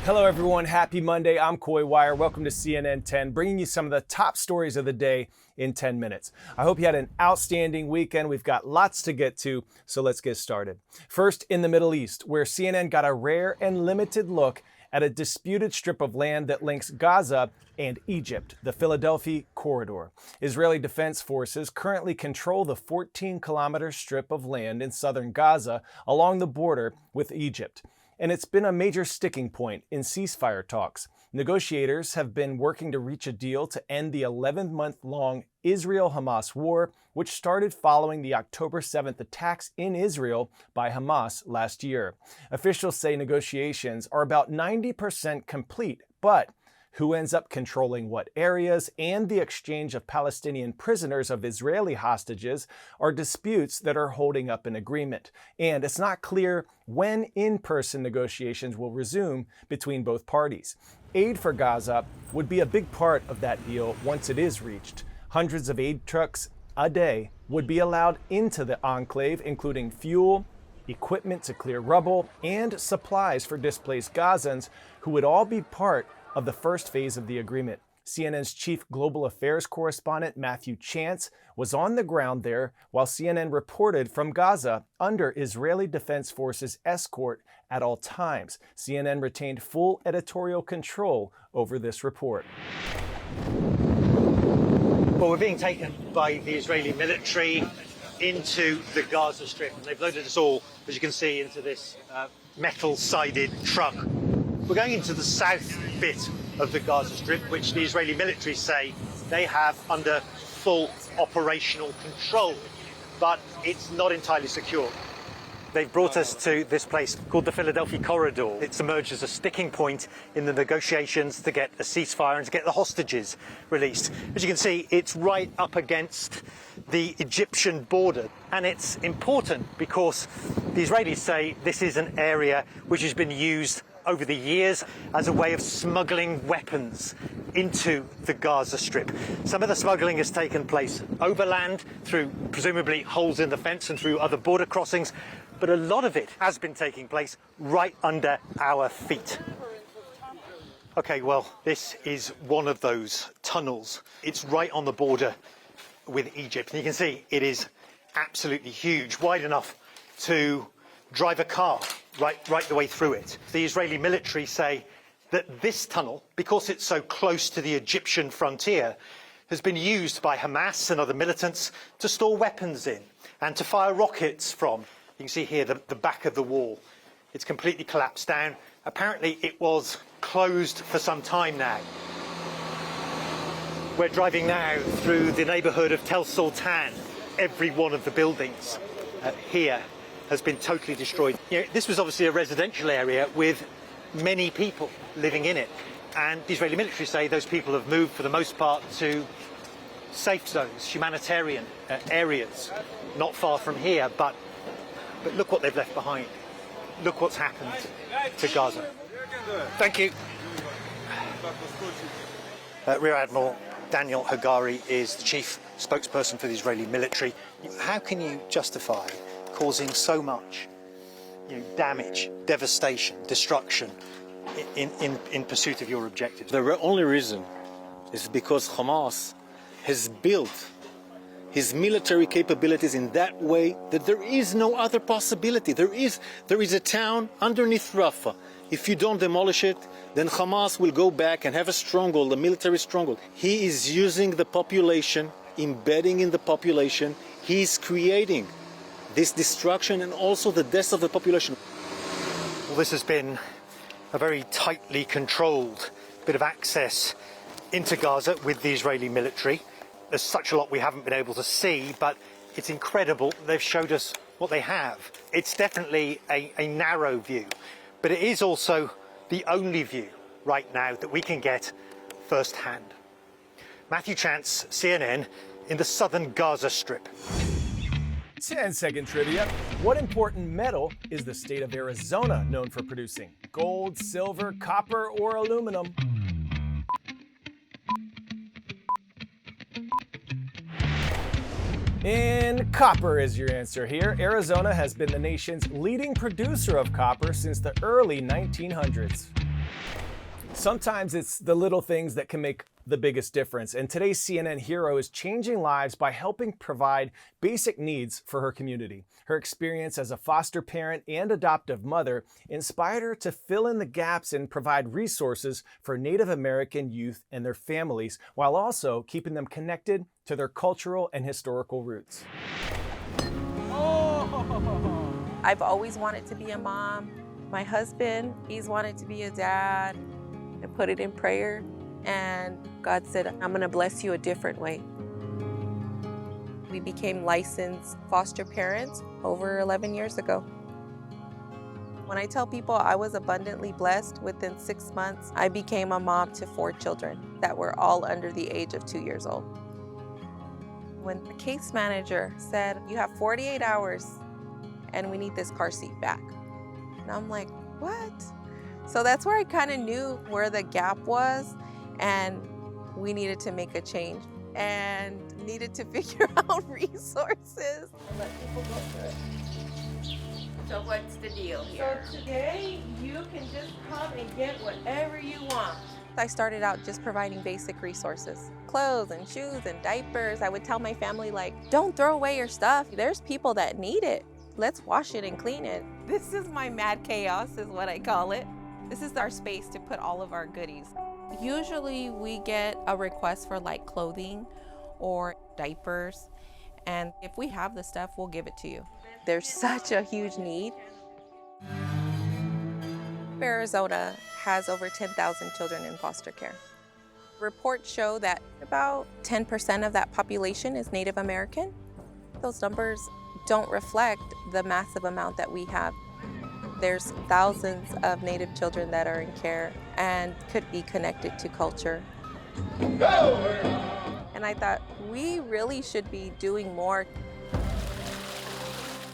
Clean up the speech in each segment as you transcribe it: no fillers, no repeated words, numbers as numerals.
Hello everyone, happy Monday. I'm Coy Wire. Welcome to CNN 10, bringing you some of the top stories of the day in 10 minutes. I hope you had an outstanding weekend. We've got lots to get to, so let's get started. First, in the Middle East, where CNN got a rare and limited look at a disputed strip of land that links Gaza and Egypt, the Philadelphia Corridor. Israeli Defense Forces currently control the 14-kilometer strip of land in southern Gaza along the border with Egypt. And it's been a major sticking point in ceasefire talks. Negotiators have been working to reach a deal to end the 11-month-long Israel-Hamas war, which started following the October 7th attacks in Israel by Hamas last year. Officials say negotiations are about 90% complete, but who ends up controlling what areas and the exchange of Palestinian prisoners of Israeli hostages are disputes that are holding up an agreement. And it's not clear when in-person negotiations will resume between both parties. Aid for Gaza would be a big part of that deal once it is reached. Hundreds of aid trucks a day would be allowed into the enclave, including fuel, equipment to clear rubble, and supplies for displaced Gazans who would all be part of the first phase of the agreement. CNN's chief global affairs correspondent Matthew Chance was on the ground there while CNN reported from Gaza under Israeli Defense Forces escort at all times. CNN retained full editorial control over this report. Well, we're being taken by the Israeli military into the Gaza Strip, and they've loaded us all, as you can see, into this metal-sided truck. We're going into the south bit of the Gaza Strip, which the Israeli military say they have under full operational control, but it's not entirely secure. They've brought us to this place called the Philadelphia Corridor. It's emerged as a sticking point in the negotiations to get a ceasefire and to get the hostages released. As you can see, it's right up against the Egyptian border. And it's important because the Israelis say this is an area which has been used over the years as a way of smuggling weapons into the Gaza Strip. Some of the smuggling has taken place overland through presumably holes in the fence and through other border crossings, but a lot of it has been taking place right under our feet. Okay, well, this is one of those tunnels. It's right on the border with Egypt, and you can see it is absolutely huge, wide enough to drive a car right the way through it. The Israeli military say that this tunnel, because it's so close to the Egyptian frontier, has been used by Hamas and other militants to store weapons in and to fire rockets from. You can see here the back of the wall. It's completely collapsed down. Apparently it was closed for some time now. We're driving now through the neighbourhood of Tel Sultan. Every one of the buildings here has been totally destroyed. You know, this was obviously a residential area with many people living in it, and the Israeli military say those people have moved for the most part to safe zones, humanitarian areas, not far from here, but look what they've left behind. Look what's happened to Gaza. Thank you. Rear Admiral Daniel Hagari is the chief spokesperson for the Israeli military. How can you justify causing so much damage, devastation, destruction in pursuit of your objectives? The only reason is because Hamas has built his military capabilities in that way that there is no other possibility. There is a town underneath Rafah. If you don't demolish it, then Hamas will go back and have a stronghold, a military stronghold. He is using the population, embedding in the population. He's creating this destruction and also the death of the population. Well, this has been a very tightly controlled bit of access into Gaza with the Israeli military. There's such a lot we haven't been able to see, but it's incredible. They've showed us what they have. It's definitely a narrow view, but it is also the only view right now that we can get firsthand. Matthew Chance, CNN, in the southern Gaza Strip. 10-second trivia. What important metal is the state of Arizona known for producing? Gold, silver, copper, or aluminum? And copper is your answer here. Arizona has been the nation's leading producer of copper since the early 1900s. Sometimes it's the little things that can make the biggest difference. And today's CNN hero is changing lives by helping provide basic needs for her community. Her experience as a foster parent and adoptive mother inspired her to fill in the gaps and provide resources for Native American youth and their families, while also keeping them connected to their cultural and historical roots. I've always wanted to be a mom. My husband, he's wanted to be a dad. I put it in prayer, and God said, I'm gonna bless you a different way. We became licensed foster parents over 11 years ago. When I tell people I was abundantly blessed, within 6 months, I became a mom to 4 children that were all under the age of 2 years old. When the case manager said, you have 48 hours and we need this car seat back. And I'm like, what? So that's where I kind of knew where the gap was, and we needed to make a change and needed to figure out resources. Let people go through it. So what's the deal here? So today you can just come and get whatever you want. I started out just providing basic resources, clothes and shoes and diapers. I would tell my family, like, don't throw away your stuff. There's people that need it. Let's wash it and clean it. This is my mad chaos, is what I call it. This is our space to put all of our goodies. Usually we get a request for like clothing or diapers, and if we have the stuff, we'll give it to you. There's such a huge need. Arizona has over 10,000 children in foster care. Reports show that about 10% of that population is Native American. Those numbers don't reflect the massive amount that we have. There's thousands of Native children that are in care and could be connected to culture. And I thought, we really should be doing more.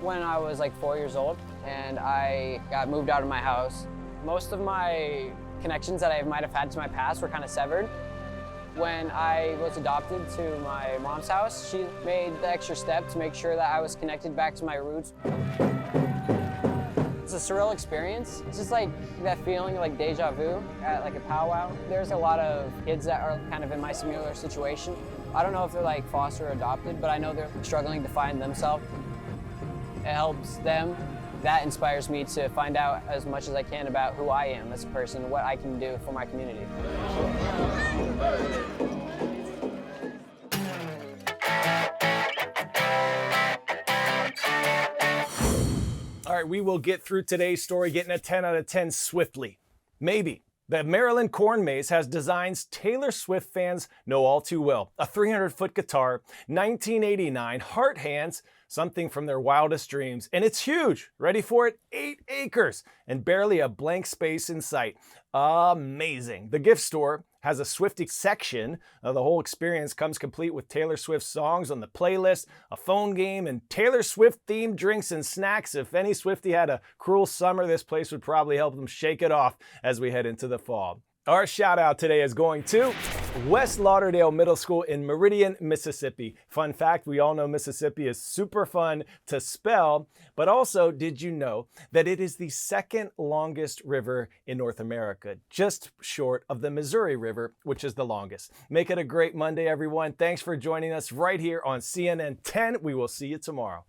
When I was like 4 years old and I got moved out of my house, most of my connections that I might have had to my past were kind of severed. When I was adopted to my mom's house, she made the extra step to make sure that I was connected back to my roots. It's a surreal experience. It's just like that feeling of like deja vu at like a powwow. There's a lot of kids that are kind of in my similar situation. I don't know if they're like foster or adopted, but I know they're struggling to find themselves. It helps them. That inspires me to find out as much as I can about who I am as a person, what I can do for my community. All right, we will get through today's story getting a 10 out of 10 swiftly. Maybe. The Maryland Corn Maze has designs Taylor Swift fans know all too well. A 300-foot guitar, 1989, heart hands, something from their wildest dreams. And it's huge. Ready for it? 8 acres and barely a blank space in sight. Amazing. The gift store has a Swiftie section. The whole experience comes complete with Taylor Swift songs on the playlist, a phone game, and Taylor Swift themed drinks and snacks. If any Swiftie had a cruel summer, this place would probably help them shake it off as we head into the fall. Our shout out today is going to West Lauderdale Middle School in Meridian, Mississippi. Fun fact, we all know Mississippi is super fun to spell, but also, did you know that it is the second longest river in North America, just short of the Missouri River, which is the longest. Make it a great Monday, everyone. Thanks for joining us right here on CNN 10. We will see you tomorrow.